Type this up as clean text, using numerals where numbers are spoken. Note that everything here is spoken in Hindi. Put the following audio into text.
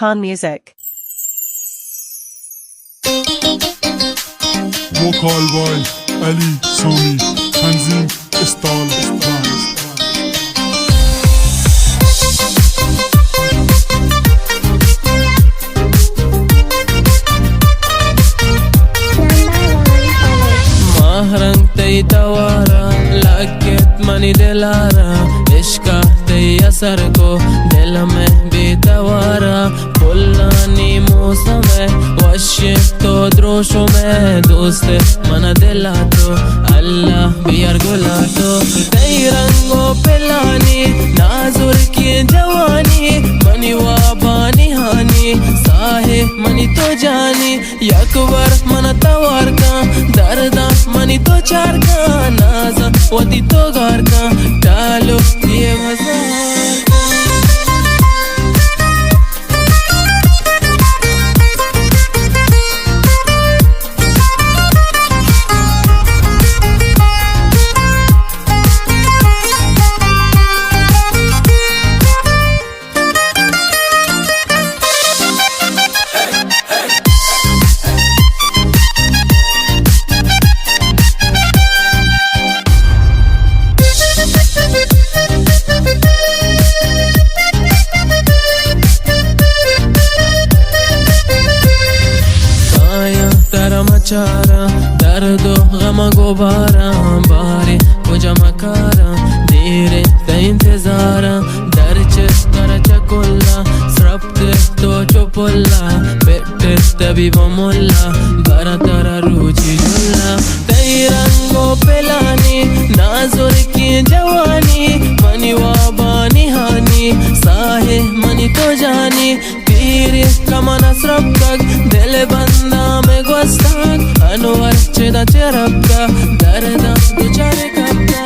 Khan Music. Vocal by Ali Sami Tanzim Istal Mahrang tay tawara laket mani dilara ishka tay asar ko dil mein betawara pullani मौसम है वश्य तो द्रोशो में दोस्त मन दिला तो अल्लाह बियर गुला तो कई रंगों पे लानी नाजुर की जवानी मनी वाबानी हानी साहे मनी तो जानी यकबर मन तवार का दर्दा मनी तो चार का नाजा वती तो घर का डालो ये मजार मचारा दर्दो गम गुबारा बारे कुछ मकारा देरे ते इंतजारा दर्च करच कुल्ला स्रप्त तो चुपुल्ला पेट तभी बमुल्ला बरा तरा रुचि जुल्ला कई रंगों पे लानी नाजुर की जवानी मनी वाबानी हानी साहे मनी तो जानी तीर कमना स्रप्तक दिल बंदा में गोस्ताक अनुवर चेदा चेरप्का दर्दा तुझारे कप्ता